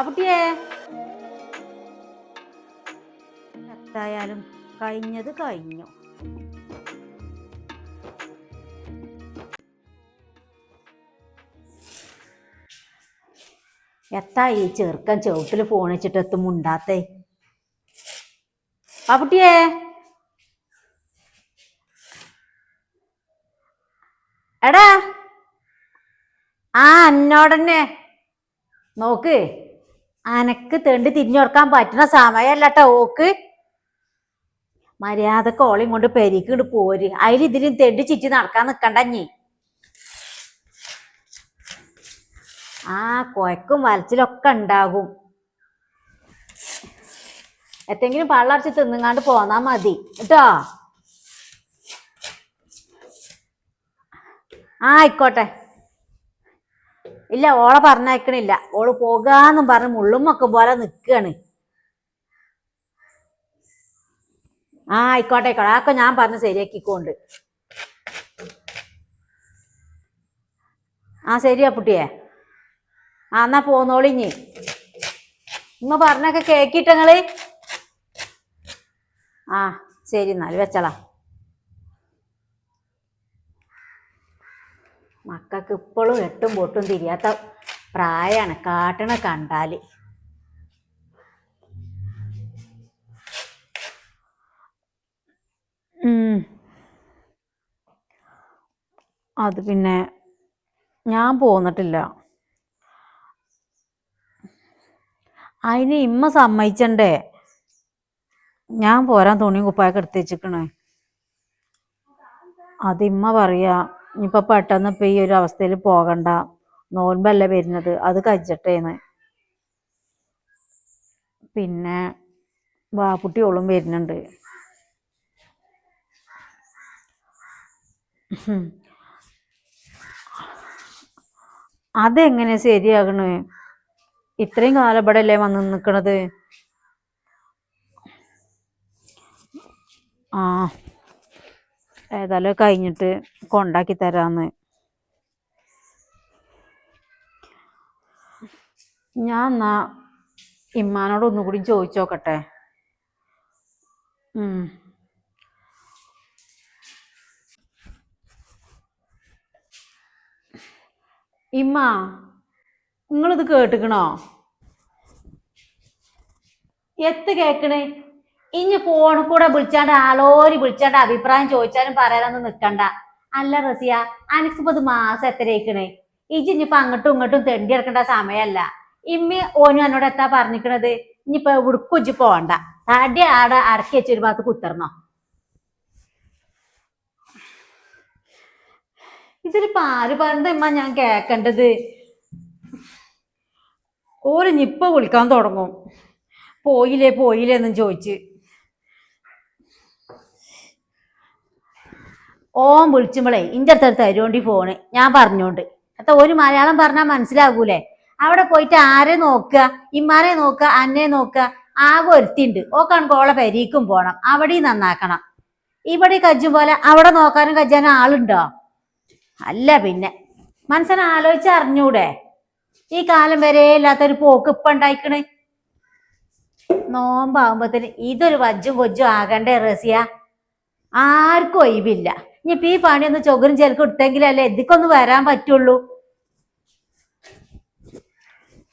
കുട്ടിയെ എന്തായാലും കഴിഞ്ഞത് കഴിഞ്ഞു. എത്താ ഈ ചെറുക്കൻ ചുവട്ടില് ഫോൺ വെച്ചിട്ട് എത്തും മുണ്ടാത്തേ? കുട്ടിയെ എടാ, എന്നോടന്നെ നോക്ക്. അനക്ക് തെണ്ടി തിരിഞ്ഞു കൊടുക്കാൻ പറ്റുന്ന സമയമല്ലട്ടോ ഓക്ക്. മര്യാദക്ക് ഓളയും കൊണ്ട് പെരിക്കിട്ട് പോര്. അതിലിതിലും തെണ്ടി ചിറ്റി നടക്കാൻ നിക്കണ്ടഞ്ഞി. കൊയക്കും വലച്ചിലൊക്കെ ഉണ്ടാകും. എത്തെങ്കിലും പള്ളടച്ച് തിന്നുങ്ങാണ്ട് പോന്നാ മതി കേട്ടോ. ആയിക്കോട്ടെ. ഇല്ല, ഓളെ പറഞ്ഞയക്കണില്ല. ഓള് പോകാന്നും പറഞ്ഞ് മുള്ളും ഒക്കെ പോലെ നിക്കാണ്. ആയിക്കോട്ടെ ആയിക്കോട്ടെ. അതൊക്കെ ഞാൻ പറഞ്ഞ് ശരിയാക്കിക്കൊണ്ട്. ശരിയാ കുട്ടിയെ. എന്നാ പോന്നോളിഞ്ഞ്. ഇമ്മ പറഞ്ഞൊക്കെ കേക്കിട്ടങ്ങള്. ശരി എന്നാല് വെച്ചളാ. മക്കൾക്ക് ഇപ്പോഴും എട്ടും പൊട്ടും തിരിയാത്ത പ്രായമാണ്. കാട്ടണ കണ്ടാല് അത് പിന്നെ ഞാൻ പോന്നിട്ടില്ല. അതിന് ഇമ്മ സമ്മതിച്ചണ്ടേ? ഞാൻ പോരാൻ തുണിയും കുപ്പായൊക്കെ എടുത്ത് വെച്ചിക്കണേ. അത് ഇമ്മ പറയാ ഇനിയിപ്പൊ പെട്ടെന്ന് ഇപ്പൊ ഈ ഒരു അവസ്ഥയിൽ പോകണ്ട, നോൻപല്ല വരുന്നത്, അത് കഴിച്ചട്ടേന്ന്. പിന്നെ വാപ്പുട്ടിയോളും വരുന്നുണ്ട്. അതെങ്ങനെ ശരിയാകണേ? ഇത്രയും കാലം ഇവിടെ അല്ലേ വന്ന് നിക്കണത്. ഏതായാലും കഴിഞ്ഞിട്ട് കൊണ്ടാക്കി തരാന്ന്. ഞാൻ എന്നാ ഇമ്മാനോട് ഒന്നുകൂടി ചോദിച്ചോക്കട്ടെ. ഇമ്മ, നിങ്ങളിത് കേട്ടിക്കണോ? എത്ത് കേക്കണേ? ഇനി ഫോണിൽ കൂടെ വിളിച്ചാണ്ട് ആളോരി വിളിച്ചാണ്ട് അഭിപ്രായം ചോദിച്ചാലും പറയാനൊന്നും നിക്കണ്ട. അല്ല റസിയ, അനക്കിപ്പോ ഇത് മാസം എത്രയ്ക്കണേ? ഇനിയിപ്പോ അങ്ങോട്ടും ഇങ്ങോട്ടും തെണ്ടി എടുക്കേണ്ട സമയമല്ല. ഇമ്മി ഓനും എന്നോട് എത്താ പറഞ്ഞിക്കണത്? ഇനിയിപ്പോ ഉടുക്കുജ്ജി പോണ്ട, തടി ആടെ അടക്കി വെച്ചൊരു ഭാഗത്ത് കുത്തർന്നോ. ഇതിലിപ്പോ ആര് പറഞ്ഞ ഇമ്മ ഞാൻ കേക്കണ്ടത്? ഓരിഞ്ഞിപ്പോ വിളിക്കാൻ തുടങ്ങും. പോയില്ലേ എന്നും ചോദിച്ച്. ഓൻ വിളിച്ചുമ്പോളേ ഇന്റെ അടുത്ത് തരുവോണ്ടി ഫോണ് ഞാൻ പറഞ്ഞോണ്ട്. ഒരു മലയാളം പറഞ്ഞാൽ മനസ്സിലാകൂലേ? അവിടെ പോയിട്ട് ആരെ നോക്കുക? ഇമ്മാരെ നോക്കുക, അന്നെ നോക്കുക. ആകെ ഒരുത്തിണ്ട്, ഓക്കാണ് ഓളെ പെരീക്കും പോണം, അവിടെയും നന്നാക്കണം. ഇവിടെ കജ്ജും പോലെ അവിടെ നോക്കാനും കജ്ജാനും ആളുണ്ടോ? അല്ല പിന്നെ മനസ്സിനെ ആലോചിച്ച് അറിഞ്ഞൂടെ? ഈ കാലം വരെ ഇല്ലാത്തൊരു പോക്ക് ഇപ്പൊ ഉണ്ടായിക്കണ്. നോമ്പാകുമ്പോത്തിന് ഇതൊരു വജ്ജും കൊജ്ജും ആകണ്ടേ റസിയ? ആർക്കും ഒഴിവില്ല. ഇനിയിപ്പോ ഈ പണിയൊന്ന് ചൊകരും ചെലക്കും ഇട്ടെങ്കിലല്ലേ ഇതിക്കൊന്ന് വരാൻ പറ്റുള്ളൂ.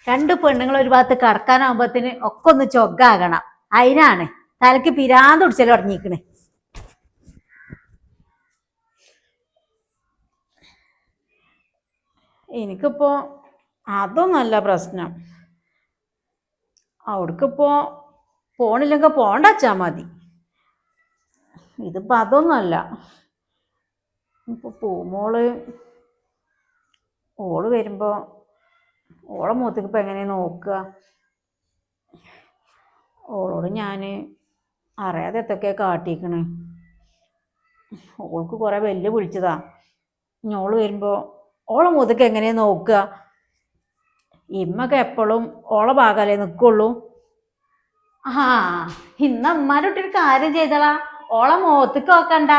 രണ്ട് പെണ്ണുങ്ങൾ ഒരു ഭാഗത്ത് കടക്കാനാകുമ്പോത്തിന് ഒക്കെ ഒന്ന് ചൊഗാകണം. അതിനാണ് തലക്ക് പിരാന്ത് പിടിച്ചല് തുടങ്ങിക്കണ്. എനിക്കിപ്പോ അതൊന്നല്ല പ്രശ്നം. അവിടേക്കിപ്പോ പോണില്ലെങ്കിൽ പോണ്ടച്ചാ മതി. ഇതിപ്പോ അതൊന്നുമല്ല. ഇപ്പൊ പൂമോള് ഓള് വരുമ്പോ ഓളെ മുഖത്തേക്ക് ഇപ്പൊ എങ്ങനെ നോക്കുക? ഓളോട് ഞാന് അറിയാതെ എന്തൊക്കെയാ കാട്ടിക്കണ്. ഓൾക്ക് കുറെ വെല്ല് വിളിച്ചതാ. ഓള് വരുമ്പോ ഓളെ മുഖത്തേക്ക് എങ്ങനെയാ നോക്കുക? ഇമ്മൊക്കെ എപ്പോഴും ഓളെ ഭാഗല്ലേ നിക്കുള്ളൂ. ഇന്ന് അമ്മാരൊട്ടൊരു കാര്യം ചെയ്തളാ, ഓളെ മുഖത്തേക്ക് നോക്കണ്ട.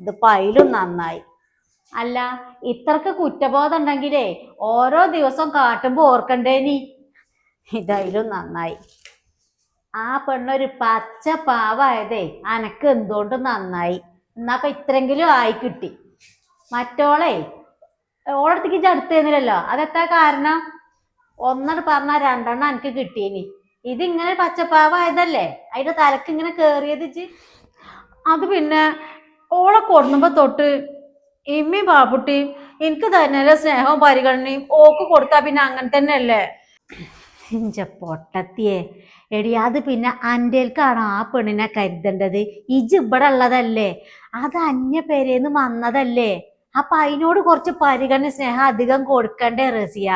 ഇതിപ്പോ അതിലും നന്നായി. അല്ല, ഇത്രക്ക് കുറ്റബോധം ഉണ്ടെങ്കിലേ ഓരോ ദിവസം കാട്ടുമ്പോ ഓർക്കണ്ടേനി. ഇതായാലും നന്നായി. ആ പെണ്ണൊരു പച്ച പാവായതേ അനക്ക് എന്തുകൊണ്ട് നന്നായി. എന്നാ ഇത്രയെങ്കിലും ആയി കിട്ടി. മറ്റോളെ ഓളടുത്തേക്ക് ഇജ്ജ് അടുത്തേന്നില്ലല്ലോ, അതെത്താ കാരണം? ഒന്നട് പറഞ്ഞാ രണ്ടെണ്ണം എനിക്ക് കിട്ടീനി. ഇതിങ്ങനെ പച്ചപ്പാവായതല്ലേ, അതിന്റെ തലക്ക് ഇങ്ങനെ കേറിയത് ഇജ്ജ്. അത് പിന്നെ ഓളെ കൊടുന്നുമ്പോ തൊട്ട് ഇമ്മയും ബാപ്പുട്ടിയും എനിക്ക് തന്നെയല്ലേ സ്നേഹവും പരിഗണനയും ഓക്ക് കൊടുത്താ പിന്നെ അങ്ങനെ തന്നെയല്ലേ. ഇഞ്ച പൊട്ടത്തിയെ എടി, അത് പിന്നെ അൻ്റെൽക്കാണോ ആ പെണ്ണിനെ കരുതേണ്ടത്? ഇജ് ഇവിടെ ഉള്ളതല്ലേ, അത് അന്യ പേരേന്ന് വന്നതല്ലേ. അപ്പൊ അതിനോട് കുറച്ച് പരിഗണന സ്നേഹം അധികം കൊടുക്കണ്ടേ റസിയ?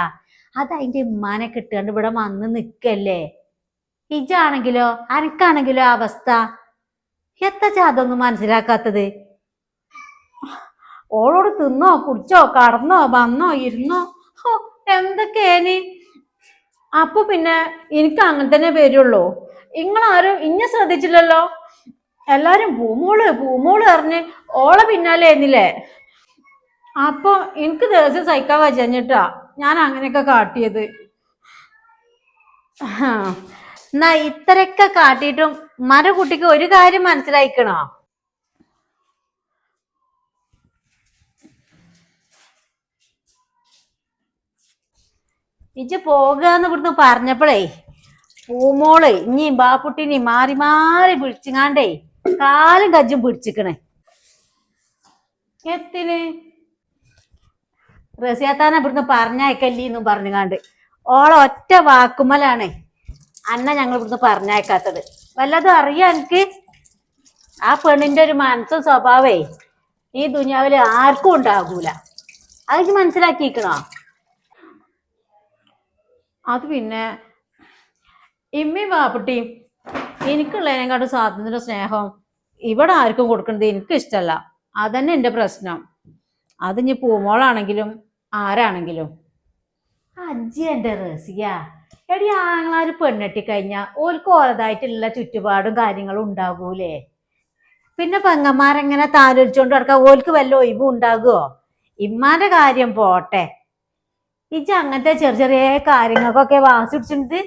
അത് അതിന്റെ ഉമ്മാനെ കിട്ടാണ്ട് ഇവിടെ വന്ന് നിക്കല്ലേ. ഇജാണെങ്കിലോ അനക്കാണെങ്കിലോ അവസ്ഥ എത്താച്ചാ അതൊന്നും മനസ്സിലാക്കാത്തത്? ഓളോട് തിന്നോ കുടിച്ചോ കടന്നോ വന്നോ ഇരുന്നോ എന്തൊക്കെയേനി. അപ്പൊ പിന്നെ എനിക്ക് അങ്ങനെ തന്നെ വരുള്ളൂ. നിങ്ങളാരും ഇന്നെ ശ്രദ്ധിച്ചില്ലല്ലോ. എല്ലാരും പൂമോള് പൂമോള് പറഞ്ഞ് ഓളെ പിന്നാലെ ആയിരുന്നില്ലേ. അപ്പൊ എനിക്ക് ദിവസം സഹിക്കാൻ വച്ചഞ്ഞിട്ടാ ഞാൻ അങ്ങനെയൊക്കെ കാട്ടിയത്. എന്നാ ഇത്രയൊക്കെ കാട്ടിയിട്ടും കുട്ടിക്ക് ഒരു കാര്യം മനസ്സിലായിക്കണോ? ഇജ്ജ് പോകാന്ന് ഇവിടുന്ന് പറഞ്ഞപ്പോഴേ പൂമോള് ഇനി ബാപ്പുട്ടിനി മാറി മാറി പിടിച്ചിങ്ങാണ്ടേ കാലും കജ്ജും പിടിച്ചിക്കണേ. എത്തിന്? റസിയാത്താനെ ഇവിടുന്ന് പറഞ്ഞയക്കല്ലേന്നും പറഞ്ഞുകാണ്ട് ഓളെ ഒറ്റ വാക്കുമലാണ് അന്ന ഞങ്ങൾ ഇവിടുന്ന് പറഞ്ഞയക്കാത്തത്. വല്ലതും അറിയാ എനിക്ക്? ആ പെണ്ണിന്റെ ഒരു മനസ്സും സ്വഭാവേ ഈ ദുനിയാവില് ആർക്കും ഉണ്ടാകൂല. അത് മനസ്സിലാക്കിക്കണോ? അത് പിന്നെ ഇമ്മയും ബാപ്പുട്ടിയും എനിക്കുള്ളതിനെക്കാട്ടും സ്വാതന്ത്ര്യ സ്നേഹം ഇവിടെ ആർക്കും കൊടുക്കുന്നത് എനിക്ക് ഇഷ്ടമല്ല. അതന്നെ എന്റെ പ്രശ്നം. അത് ഇനി പൂമോളാണെങ്കിലും ആരാണെങ്കിലും. അജ്ജി എന്റെ റസിയ എടി, ആങ്ങളാര് പെണ്ണെട്ടി കഴിഞ്ഞാ ഓർക്ക് ഓരതായിട്ടുള്ള ചുറ്റുപാടും കാര്യങ്ങളും ഉണ്ടാകൂലേ. പിന്നെ പെങ്ങന്മാരെങ്ങനെ താലോലിച്ചോണ്ട് നടക്കാൻ ഓർക്ക് വല്ല ഒഴിവും ഉണ്ടാകുവോ? ഇമ്മാന്റെ കാര്യം പോട്ടെ, ഇജ്ജ് അങ്ങനത്തെ ചെറിയ ചെറിയ കാര്യങ്ങൾക്കൊക്കെ വാസിടിച്ചിട്ട്.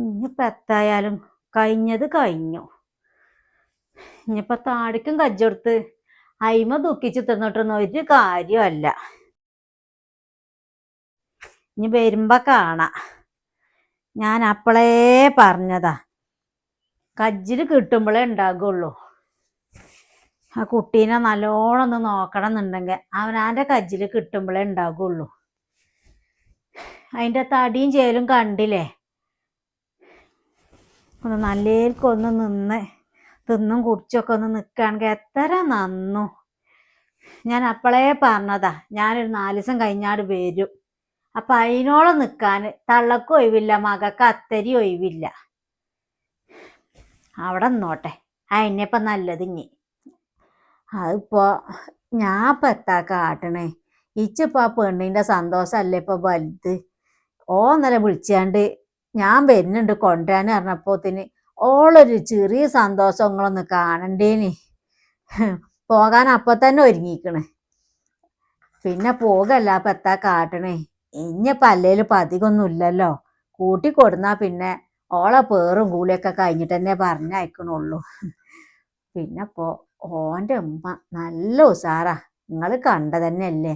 ഇനിയിപ്പോ എത്തായാലും കഴിഞ്ഞത് കഴിഞ്ഞു. ഇനിയിപ്പൊ താടിക്കും കജ്ജെടുത്ത് അയിമ ദുഃഖിച്ച് തിന്നിട്ടൊന്നും ഒരു കാര്യമല്ല. ഇനി വരുമ്പോ കാണാ. ഞാൻ അപ്പളേ പറഞ്ഞതാ, കജ്ജില് കിട്ടുമ്പോഴേ ഉണ്ടാകുള്ളൂ. ആ കുട്ടീനെ നല്ലോണം ഒന്ന് നോക്കണം എന്നുണ്ടെങ്കിൽ അവനാന്റെ കജ്ജില് കിട്ടുമ്പോഴേ ഉണ്ടാകുള്ളൂ. അതിന്റെ തടിയും ചേലും കണ്ടില്ലേ. ഒന്ന് നല്ലേൽക്കൊന്ന് നിന്ന് തിന്നും കുടിച്ചൊക്കെ ഒന്ന് നിൽക്കുകയാണെങ്കിൽ എത്ര നന്നു. ഞാൻ അപ്പളേ പറഞ്ഞതാ ഞാനൊരു 4 ദിവസം കഴിഞ്ഞാട് വരും. അപ്പൊ അതിനോളം നിൽക്കാൻ തള്ളക്കും ഒഴിവില്ല, മകൾക്ക് അത്തരി ഒഴിവില്ല. അവിടെ നിന്നോട്ടെ, അതിനിപ്പോ നല്ലത്. ഇനി അതിപ്പോ ഞാൻ ഇപ്പൊ എത്താ കാട്ടണേ? ഇച്ചിപ്പോ ആ പെണ്ണിന്റെ സന്തോഷല്ലേ ഇപ്പൊ വലുത്. ഓന്നലെ വിളിച്ചാണ്ട് ഞാൻ വരുന്നുണ്ട് കൊണ്ടുവരാന്ന് പറഞ്ഞപ്പോത്തിന് ഓളൊരു ചെറിയ സന്തോഷങ്ങളൊന്ന് കാണണ്ടേനി. പോകാൻ അപ്പൊ തന്നെ ഒരുങ്ങിക്കണ്. പിന്നെ പോകല്ല അപ്പൊ എത്താ കാട്ടണേ? ഇനിയിപ്പോ അല്ലേലും പതികൊന്നും ഇല്ലല്ലോ. കൂട്ടിക്കൊടുന്നാ പിന്നെ ഓളെ പേറും കൂലിയൊക്കെ കഴിഞ്ഞിട്ട് തന്നെ പറഞ്ഞയക്കണുള്ളൂ. പിന്നെപ്പോ ഓന്റെ ഉമ്മ നല്ല ഉസാറാ, നിങ്ങള് കണ്ടതന്നെയല്ലേ.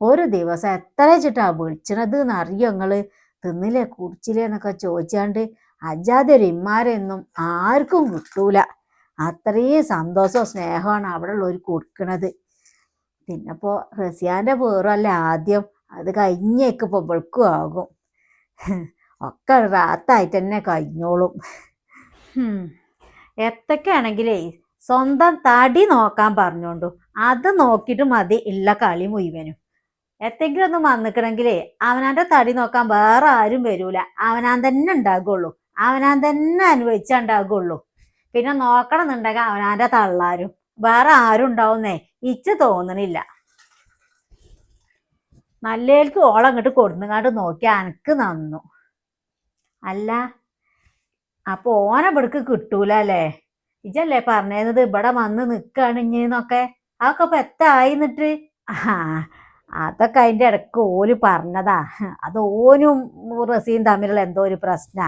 ഒരു ദിവസം എത്ര വെച്ചിട്ടാ വിളിച്ചണത് എന്നറിയോ നിങ്ങള്? തിന്നില്ലേ കുടിച്ചില്ലേ എന്നൊക്കെ ചോദിച്ചാണ്ട് അജാതി ഒരു ഇമ്മാരെയൊന്നും ആർക്കും കിട്ടൂല. അത്രയും സന്തോഷവും സ്നേഹമാണ് അവിടെ ഉള്ളവർ കൊടുക്കണത്. പിന്നെപ്പോ റസിയാന്റെ പേറല്ലേ ആദ്യം, അത് കഴിഞ്ഞേക്കിപ്പോ വെളുക്കും ആകും. ഒക്കെ റാത്തായിട്ട് തന്നെ കഴിഞ്ഞോളും. എത്തൊക്കെയാണെങ്കിലേ സ്വന്തം തടി നോക്കാൻ പറഞ്ഞോണ്ടു അത് നോക്കിയിട്ട് മതി ഉള്ള കളി മുഴുവനും. എത്തെങ്കിലും ഒന്നും വന്നിക്കണെങ്കിലേ അവനാന്റെ തടി നോക്കാൻ വേറെ ആരും വരൂല. അവനാൻ തന്നെ ഉണ്ടാകുള്ളൂ, അവനാൻ തന്നെ അനുഭവിച്ചുണ്ടാകുള്ളൂ. പിന്നെ നോക്കണം എന്നുണ്ടെങ്കിൽ അവനാന്റെ തള്ളാരും വേറെ ആരും ഉണ്ടാവുന്നേ ഇച്ച് തോന്നണില്ല. നല്ലേൽക്ക് ഓളം അങ്ങോട്ട് കൊടുങ്ങാണ്ട് നോക്കി അനക്ക് നന്നു. അല്ല അപ്പൊ ഓനെ ഇവിടക്ക് കിട്ടൂല അല്ലേ? ഇജല്ലേ പറഞ്ഞത് ഇവിടെ വന്ന് നിക്കാണിഞ്ഞെന്നൊക്കെ. അതൊക്കെ ഇപ്പൊ എത്തായിന്നിട്ട്? ആ അതൊക്കെ അതിന്റെ ഇടക്ക് ഓല് പറഞ്ഞതാ. അത് ഓനും റസീം തമ്മിലുള്ള എന്തോ ഒരു പ്രശ്നാ.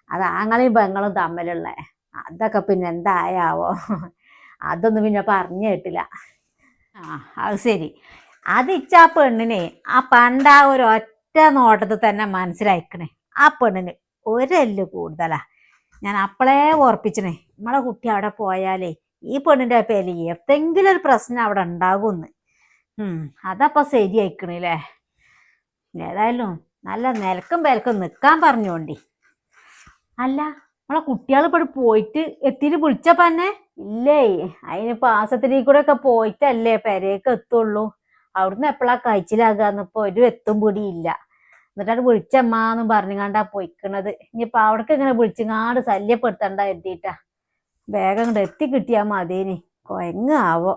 അത് ആങ്ങളെയും പെങ്ങളും തമ്മിലുള്ള. അതൊക്കെ പിന്നെ എന്തായാവോ. അതൊന്നും പിന്നെ പറഞ്ഞു കേട്ടില്ല. അത് ശരി. അത് ഇച്ചാ പെണ്ണിനെ ആ പണ്ടാ ഒരു ഒറ്റ നോട്ടത്തിൽ തന്നെ മനസ്സിലായിക്കണേ. ആ പെണ്ണിന് ഒരെല്ല് കൂടുതലാ. ഞാൻ അപ്പളേ ഓർപ്പിച്ചണേ നമ്മളെ കുട്ടി അവിടെ പോയാലേ ഈ പെണ്ണിന്റെ പേരിൽ എന്തെങ്കിലും ഒരു പ്രശ്നം അവിടെ ഉണ്ടാകുമെന്ന്. അതപ്പൊ ശരിയായിക്കണില്ലേ? ഏതായാലും നല്ല നിലക്കും പേലക്കും നിക്കാൻ പറഞ്ഞോണ്ടി. അല്ല നമ്മളെ കുട്ടികൾ ഇപ്പോൾ പോയിട്ട് എത്തിയിട്ട് വിളിച്ചപ്പന്നെ ഇല്ലേ? അതിന് പാസത്തിലേക്ക് കൂടെ ഒക്കെ പോയിട്ടല്ലേ പെരേക്ക് എത്തുള്ളൂ. അവിടുന്ന് എപ്പോഴാ കഴിച്ചിലാകാന്നിപ്പോ ഒരു എത്തും പൊടിയില്ല. എന്നിട്ടാണ് വിളിച്ചമ്മാന്നും പറഞ്ഞുകൊണ്ടാ പോയിക്കണത്. ഇനിയിപ്പൊ അവിടേക്ക് ഇങ്ങനെ വിളിച്ചുങ്ങാണ്ട് ശല്യപ്പെടുത്തണ്ട എത്തിയിട്ടാ. വേഗം ഇങ്ങോട്ട് എത്തി കിട്ടിയാ മതേനി. കൊയങ്ങാവോ.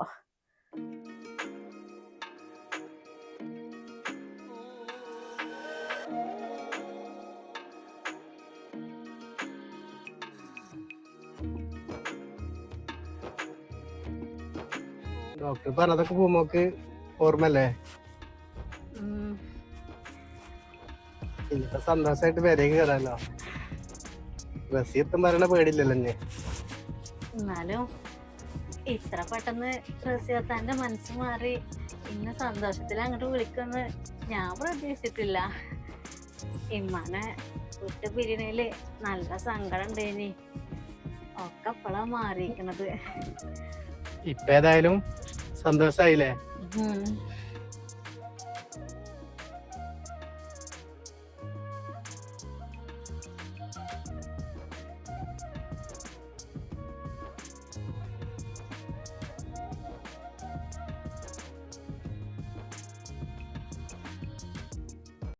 ഡോക്ടർ പറഞ്ഞതൊക്കെ പൂമോക്ക് ഓർമ്മല്ലേ? ഇനിയിപ്പൊ സന്തോഷായിട്ട് പേരേക്ക് കയറാലോ. റസീത്തും പറയണ പേടില്ലല്ലോ എന്നെ. എന്നാലും ഇത്ര പെട്ടെന്ന് റസിയത്താന്റെ മനസ്സ് മാറി ഇന്ന് സന്തോഷത്തിൽ അങ്ങോട്ട് വിളിക്കുമെന്ന് ഞാൻ പ്രതീക്ഷിച്ചിട്ടില്ല. ഇമ്മാനെ വിട്ട് പിരിയണേല് നല്ല സങ്കടം ഉണ്ടേനി. ഒക്കെ ഇപ്പളാ മാറിയിരിക്കണത്. ഇപ്പൊ ഏതായാലും സന്തോഷായില്ലേ?